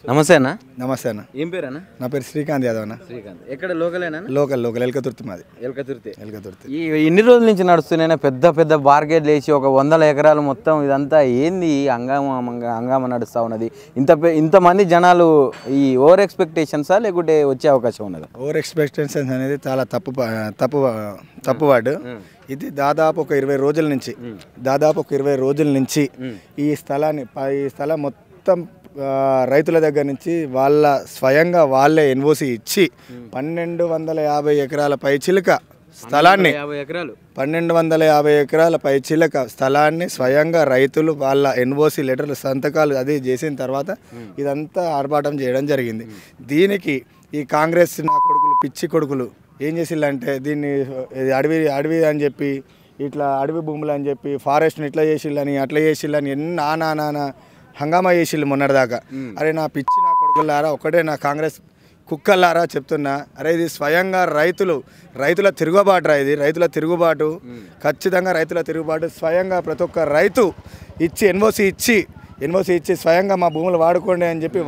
నమస్తే అన్న. నమస్తే అన్న. ఏం పేరు అన్న? నా పేరు శ్రీకాంత్ యాదవ్ అన్న. శ్రీకాంత్. ఎక్కడ లోకలేనా? లోకల్ ఎల్కతుర్తి మాది. ఎల్కతుర్తి. ఈ ఇన్ని రోజుల నుంచి నడుస్తున్నాయి పెద్ద పెద్ద బార్గెట్లు వేసి ఒక 100 ఎకరాలు మొత్తం ఇదంతా ఏంది హంగామా నడుస్తూ ఉన్నది? ఇంతమంది జనాలు ఈ ఓవర్ ఎక్స్పెక్టేషన్సా లేకుంటే వచ్చే అవకాశం ఉన్నదా? ఓవర్ ఎక్స్పెక్టేషన్స్ అనేది చాలా తప్పు వర్డ్. ఇది దాదాపు ఒక 20 రోజుల నుంచి ఈ స్థలం మొత్తం రైతుల దగ్గర నుంచి స్వయంగా వాళ్ళే ఎన్ఓసి ఇచ్చి 1250 ఎకరాల పైచిలుక స్థలాన్ని 1250 ఎకరాల పైచిలుక స్థలాన్ని స్వయంగా రైతులు వాళ్ళ ఎన్ఓసి లెటర్లు సంతకాలు అది చేసిన తర్వాత ఇదంతా ఆర్భాటం చేయడం జరిగింది. దీనికి ఈ కాంగ్రెస్ నా కొడుకులు పిచ్చి కొడుకులు ఏం చేసిల్లంటే దీన్ని అడవి అని చెప్పి ఇట్లా అడవి భూములు అని చెప్పి ఫారెస్ట్ని ఇట్లా చేసిల్లని అట్లా చేసిల్లని నానా హంగామా చేసిల్లు మొన్నటిదాకా. అరే నా పిచ్చి నా కొడుకులారా, ఒకటే నా కాంగ్రెస్ కుక్కలారా చెప్తున్నా, అరే ఇది స్వయంగా రైతుల తిరుగుబాటు ఇది రైతుల తిరుగుబాటు, ఖచ్చితంగా రైతుల తిరుగుబాటు. స్వయంగా ప్రతి ఒక్క రైతు ఇచ్చి ఎన్ఓసి ఇచ్చి స్వయంగా మా భూములు వాడుకోండి అని చెప్పి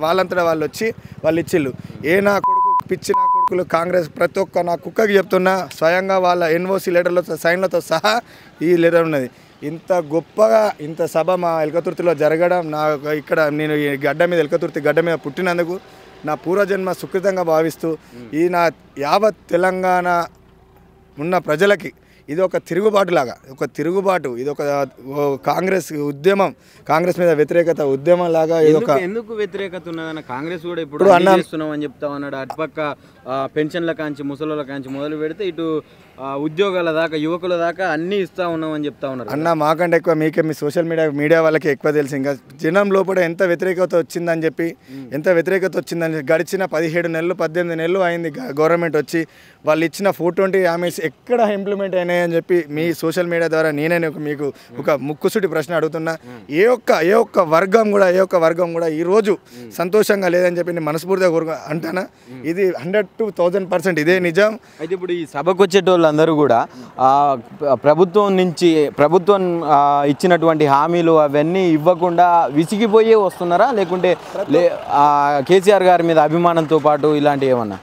వాళ్ళంతటా వాళ్ళు వచ్చి వాళ్ళు ఇచ్చిళ్ళు. నా కొడుకు పిచ్చి నా కొడుకులు కాంగ్రెస్ ప్రతి ఒక్క నా కుక్కకి చెప్తున్నా, స్వయంగా వాళ్ళ ఎన్ఓసి లెటర్లతో సైన్లతో సహా ఈ లెటర్ ఉన్నది. ఇంత గొప్పగా ఇంత సభ మా ఎల్కతుర్తిలో జరగడం, నేను ఈ ఎల్కతుర్తి గడ్డ మీద పుట్టినందుకు నా పూర్వజన్మ సుకృతంగా భావిస్తూ ఈ నా యావత్ తెలంగాణ ఉన్న ప్రజలకి ఇది ఒక తిరుగుబాటు, ఇది ఒక కాంగ్రెస్ ఉద్యమం, కాంగ్రెస్ మీద వ్యతిరేకత ఉద్యమం లాగా. ఎందుకు వ్యతిరేకత ఉన్నదన్న? కాంగ్రెస్ కూడా ఇప్పుడు చేస్తున్నాం అని చెప్తా ఉన్నాడు. అటుపక్క పెన్షన్ల కాంచి ముసలోళ్ళ కాంచి మొదలు పెడితే ఇటు ఉద్యోగాల దాకా యువకుల దాకా అన్నీ ఇస్తా ఉన్నాం అని చెప్తా ఉన్నారు అన్న. మాకంటే ఎక్కువ మీకే మీ సోషల్ మీడియా వాళ్ళకి ఎక్కువ తెలుసు. ఇంకా జనం లోపల ఎంత వ్యతిరేకత వచ్చిందని గడిచిన 17 నెలలు 18 నెలలు అయింది గవర్నమెంట్ వచ్చి. వాళ్ళు ఇచ్చిన 420 హామీస్ ఎక్కడ ఇంప్లిమెంట్ అయినాయని చెప్పి మీ సోషల్ మీడియా ద్వారా నేనే మీకు ఒక ముక్కుసూటి ప్రశ్న అడుగుతున్నా. ఏ ఒక్క వర్గం కూడా ఈరోజు సంతోషంగా లేదని చెప్పి నేను మనస్ఫూర్తిగా అంటానా. ఇది 100 to 1000% ఇదే నిజం. అయితే ఇప్పుడు ఈ సభకు వచ్చేటోళ్ళందరూ కూడా ప్రభుత్వం ఇచ్చినటువంటి హామీలు అవన్నీ ఇవ్వకుండా విసిగిపోయే వస్తున్నారా, లేకుంటే కేసీఆర్ గారి మీద అభిమానంతో పాటు ఇలాంటివి ఏమన్నా?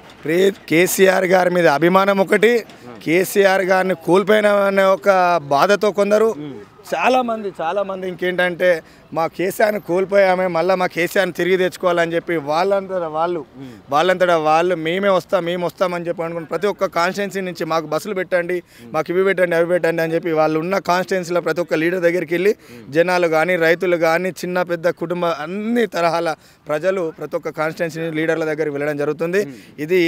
కేసీఆర్ గారి మీద అభిమానం ఒకటి, కేసీఆర్ గారిని కోల్పోయిన ఒక బాధతో కొందరు చాలా మంది ఇంకేంటంటే మా కేసీఆర్ని కోల్పోయామే, మళ్ళీ మా కేసీఆర్ని తిరిగి తెచ్చుకోవాలని చెప్పి వాళ్ళంతటా వాళ్ళు మేము వస్తామని చెప్పి అనుకుని ప్రతి ఒక్క కాన్స్టిట్యున్సీ నుంచి మాకు బస్సులు పెట్టండి, మాకు ఇవి పెట్టండి అవి పెట్టండి అని చెప్పి వాళ్ళు ఉన్న కాన్స్టిట్యున్సీలో ప్రతి ఒక్క లీడర్ దగ్గరికి వెళ్ళి జనాలు కానీ రైతులు కానీ చిన్న పెద్ద కుటుంబ అన్ని తరహాల ప్రజలు ప్రతి ఒక్క కాన్స్టిట్యున్సీ లీడర్ల దగ్గరికి వెళ్ళడం జరుగుతుంది. ఇది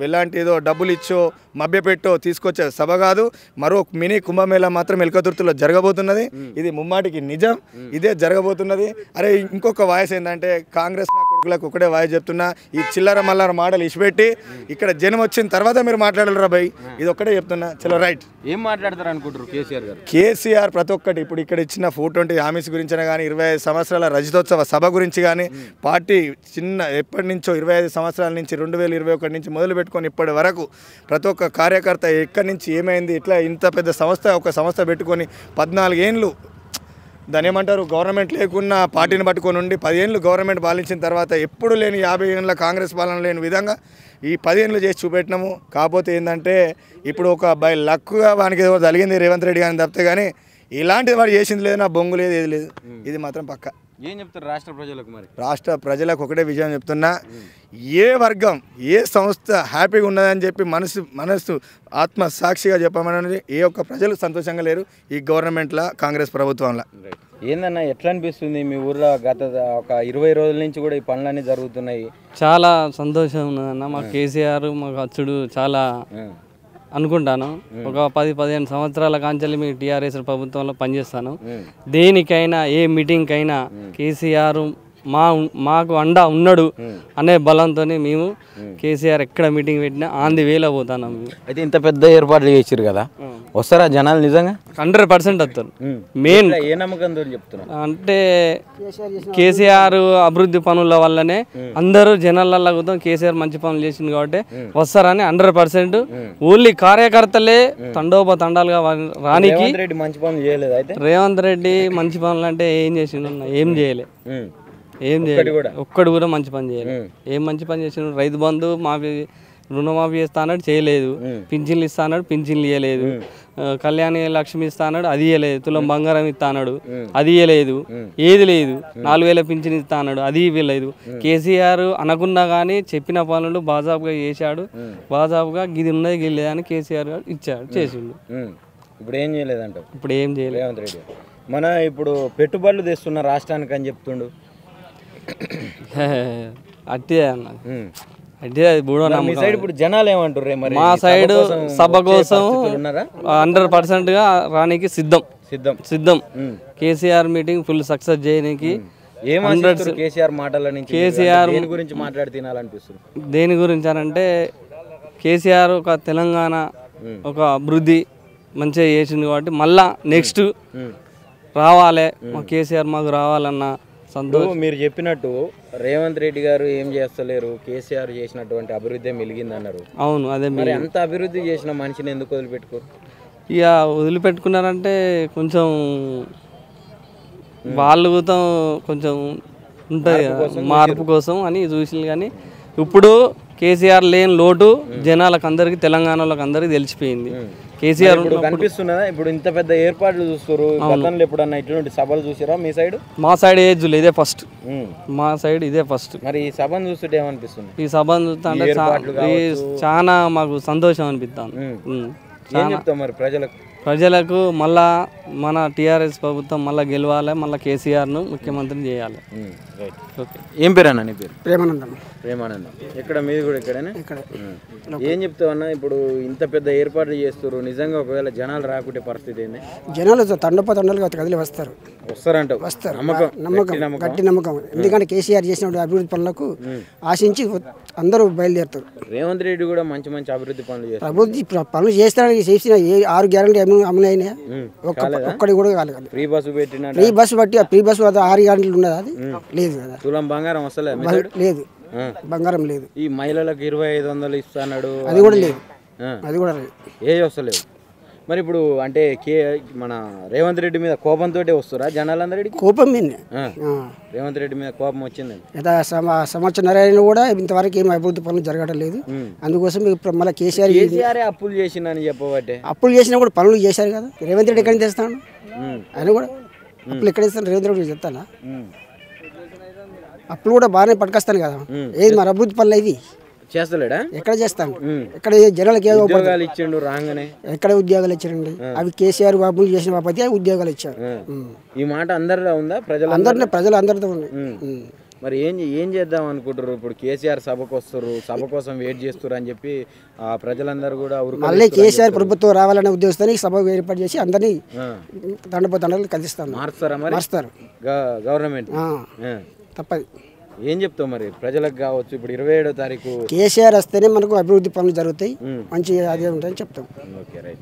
ఎలాంటిదో డబ్బులు ఇచ్చో మభ్యపెట్టో తీసుకొచ్చే సభ కాదు. మరో మినీ కుంభమేళా మాత్రం ఎల్కతుర్తిలో జరగబోతున్నది. ఇది ముమ్మాటికి నిజం, ఇదే జరగబోతున్నది. అరే ఇంకొక వాయిస్ ఏంటంటే కాంగ్రెస్ నా కొడుకులకు ఒకటే వాయిస్ చెప్తున్నా, ఈ చిల్లర మల్లర మాటలు ఇచ్చిపెట్టి ఇక్కడ జనం వచ్చిన తర్వాత మీరు మాట్లాడరు రాబాయ్, ఇది ఒక్కటే చెప్తున్నా. చలో రైట్. ఏం మాట్లాడతారు అనుకుంటారు కేసీఆర్ గారు? కేసీఆర్ ప్రతి ఒక్కటి ఇప్పుడు ఇక్కడ ఇచ్చిన 420 హామీస్ గురించినా కానీ 25 సంవత్సరాల రజతోత్సవ సభ గురించి కానీ పార్టీ ఎప్పటి నుంచో 25 సంవత్సరాల నుంచి 2021 నుంచి మొదలు పెట్టుకొని ఇప్పటి వరకు ప్రతి ఒక్క కార్యకర్త ఎక్కడి నుంచి ఏమైంది, ఇట్లా ఇంత పెద్ద ఒక సంస్థ పెట్టుకొని 14 ఏళ్ళు దాని ఏమంటారు గవర్నమెంట్ లేకున్నా పార్టీని పట్టుకొని ఉండి 10 ఏళ్ళు గవర్నమెంట్ పాలించిన తర్వాత ఎప్పుడు లేని 50 ఏళ్ళ కాంగ్రెస్ పాలన లేని విధంగా ఈ 10 ఏళ్ళు చేసి చూపెట్టినాము. కాకపోతే ఏంటంటే ఇప్పుడు ఒక బై లక్గా వానికి ఏదో జరిగింది రేవంత్ రెడ్డి గారిని తప్పితే కానీ ఇలాంటిది వాడు చేసింది లేదు, నా బొంగు లేదు, ఏది లేదు. ఇది మాత్రం పక్క. ఏం చెప్తారు రాష్ట్ర ప్రజలకు? మరి రాష్ట్ర ప్రజలకు ఒకటే విజయం చెప్తున్నా, ఏ వర్గం ఏ సంస్థ హ్యాపీగా ఉన్నదని చెప్పి మనసు ఆత్మసాక్షిగా చెప్పమని ఏ ఒక్క ప్రజలు సంతోషంగా లేరు ఈ గవర్నమెంట్లో కాంగ్రెస్ ప్రభుత్వంలో. ఏందన్నా ఎట్లా అనిపిస్తుంది మీ ఊర్లో? గత ఒక 20 రోజుల నుంచి కూడా ఈ పనులన్నీ జరుగుతున్నాయి. చాలా సంతోషం ఉన్నదన్న. మా కేసీఆర్ మాకు అచ్చుడు చాలా అనుకుంటాను. ఒక 10-15 సంవత్సరాల కాంచెల్లి మీ టీఆర్ఎస్ ప్రభుత్వంలో పనిచేస్తాను. దేనికైనా ఏ మీటింగ్కైనా కేసీఆర్ మాకు అండా ఉన్నాడు అనే బలంతో మేము కేసీఆర్ ఎక్కడ మీటింగ్ పెట్టినా ఆన్ ది వేలో పోతాను. అయితే ఇంత పెద్ద ఏర్పాట్లు చేసారు కదా, వస్తారా జనాలు? నిజంగా 100% వస్తారు. మెయిన్ ఏ నమ్మకంతో చెప్తున్నా అంటే కేసీఆర్ అభివృద్ధి పనుల వల్లనే అందరూ జనాలలో కూడా కేసీఆర్ మంచి పనులు చేసింది కాబట్టి వస్తారని 100%. ఓన్లీ కార్యకర్తలే తండోపతండాలుగా రానికి. మంచి పనులు చేయలేదు. అయితే రేవంత్ రెడ్డి మంచి పనులు అంటే ఏం చేసిండు? ఏం చేయలే. ఏం చేయాలి ఒక్కడు కూడా మంచి పని చేయాలి. ఏం మంచి పని చేసిన రైతు బంధు మాఫీ రుణమాఫీ చేస్తా అన్నాడు చేయలేదు, పింఛన్లు ఇస్తా అన్నాడు పింఛన్లు ఇవ్వలేదు, కళ్యాణ లక్ష్మి ఇస్తా అన్నాడు అది ఇవ్వలేదు, తులం బంగారం ఇస్తా అన్నాడు అది ఇవ్వలేదు, ఏది లేదు, 4000 పింఛన్ ఇస్తా అన్నాడు అది ఇవ్వలేదు. కేసీఆర్ అనకున్నా కానీ చెప్పిన పనులు బాజాబుగా చేశాడు, బాజాబుగా గిది ఉన్నది గిల్లేదని కేసీఆర్ ఇచ్చాడు చేసిండు. ఇప్పుడు ఏం చేయలేదంట, ఇప్పుడు ఏం చేయలేదు. రేవంత్ రెడ్డి మన ఇప్పుడు పెట్టుబడులు తెస్తున్న రాష్ట్రానికి అని చెప్తుండు. అట్టే అన్న అంటే బూడో మీ సైడ్ ఇప్పుడు జనాలు ఏమంటారు? మరి మా సైడ్ సభ కోసం 100% రానికి సిద్ధం. కేసీఆర్ మీటింగ్ ఫుల్ సక్సెస్ చేయడానికి కేసీఆర్ మాటల నుంచి కేసీఆర్ గురించి మాట్లాడి తినాలనిపిస్తుంది. దేని గురించి అంటే కేసీఆర్ ఒక తెలంగాణ ఒక అభివృద్ధి మంచిగా చేసింది కాబట్టి మళ్ళా నెక్స్ట్ రావాలి మా కేసీఆర్ మాకు రావాలన్న సంతోషం. మీరు చెప్పినట్టు రేవంత్ రెడ్డి గారు ఏం చేస్తలేరు, కేసీఆర్ చేసినటువంటి అభివృద్ధి మెలిగిందన్నారు. అవును అదే మరి అంత అభివృద్ధి చేసిన మనిషిని ఎందుకు వదిలిపెట్టుకోరు? ఇక వదిలిపెట్టుకున్నారంటే కొంచెం వాళ్ళు కొంచెం ఉంటుంది మార్పు కోసం అని చూసి, కానీ ఇప్పుడు కేసీఆర్ లేని లోటు జనాలకు అందరికి తెలంగాణలోకి అందరికి తెలిసిపోయింది. కేసీఆర్ కనిపిస్తున్నదా? ఇప్పుడు ఇంత పెద్ద ఏర్పాట్లు చూస్తారు, గతంలో ఎప్పుడన్నా ఇటువంటి సభలు చూసారా మీ సైడ్? మా సైడ్ ఏజ్ ఇదే ఫస్ట్, మా సైడ్ ఇదే ఫస్ట్. మరి ఈ సభను చూస్తుంటే ఏమనిపిస్తుంది? ఈ సభను చూస్తా అంటే చాలా మాకు సంతోషం అనిపిస్తాను. ఏం చెప్తాం మరి ప్రజలకు మళ్ళా మన టీఆర్ఎస్ ప్రభుత్వం మళ్ళీ గెలవాలి, మళ్ళీ కేసీఆర్ను ముఖ్యమంత్రిని చేయాలి. ఓకే. ఏం పేరు అన్న నీ పేరు? ప్రేమానందం. ప్రేమానందం. ఎక్కడ మీది కూడా ఇక్కడనే? ఏం చెప్తావు అన్న, ఇప్పుడు ఇంత పెద్ద ఏర్పాట్లు చేస్తారు, నిజంగా ఒకవేళ జనాలు రాకుంటే పరిస్థితి ఏంది? జనాలు తండలుగా కదిలి వస్తారు. వస్తారు. గట్టి నమ్మకం. ఎందుకంటే కేసీఆర్ చేసిన అభివృద్ధి పనులకు ఆశించి అందరూ బయలుదేరుతారు. రేవంత్ రెడ్డి కూడా మంచి మంచి అభివృద్ధి పనులు చేస్తారు. అభివృద్ధి పనులు చేస్తానికి చేసిన 6 గ్యారెంటీ అమలు అయినాయి, ఒక్కడి కూడా కాలేదు. ఫ్రీ బస్సు పెట్టిన ఫ్రీ బస్సు 6 గ్యారెంటీలు ఉన్నది, అది లేదు కదా. తులం బంగారం లేదు, బంగారం లేదు. ఈ మహిళలకు 2500 ఇస్తాడు, అది కూడా లేదు. ఏ వస్తలేదు. మరి ఇప్పుడు అంటే మన రేవంత్ రెడ్డి మీద కోపంతో వస్తారా జనాలందరికీ? కోపం మీద రేవంత్ రెడ్డి మీద కోపం వచ్చింది. సంవత్సరం కూడా ఇంతవరకు ఏం అభివృద్ధి పనులు జరగడం లేదు. అందుకోసం మళ్ళీ కేసీఆర్ అప్పులు చేసిందని చెప్పబట్టే. అప్పులు చేసినా కూడా పనులు చేశారు కదా. రేవంత్ రెడ్డి ఎక్కడి తెస్తాను? ఆయన కూడా అప్పులు ఎక్కడ ఇస్తాను? రేవంత్ రెడ్డి చెప్తానా? అప్పులు కూడా బాగానే పట్టుకొస్తాను కదా. ఏది మరి అభివృద్ధి పనులు ఇవి చేస్తలేడా? ఎక్కడ చేస్తాను? ఎక్కడ జనాలకి ఉద్యోగాలు ఇచ్చిండు రాగానే, ఎక్కడ ఉద్యోగాలు ఇచ్చారండి? అవి కేసీఆర్ బాబులు చేసిన బాబతి ఉద్యోగాలు ఇచ్చారు. ఈ మాట అందరిలో ఉందా? ప్రజలందరితో ఉంది. మరి ఏం చేద్దాం అనుకుంటారు? ఇప్పుడు కేసీఆర్ సభకు వస్తారు, సభ కోసం వెయిట్ చేస్తారు అని చెప్పి ప్రజలందరూ కూడా మళ్ళీ కేసీఆర్ ప్రభుత్వం రావాలనే ఉద్దేశంతో సభ ఏర్పాటు చేసి అందరినీ తండలు కలిస్తాను. మారుస్తారు గవర్నమెంట్ తప్పది. ఏం చెప్తావు మరి ప్రజలకు కావచ్చు? ఇప్పుడు 27వ తారీఖు కేసీఆర్ వస్తేనే మనకు అభివృద్ధి పనులు జరుగుతాయి, మంచి అదే ఉంటాయని చెప్తాం. Okay right.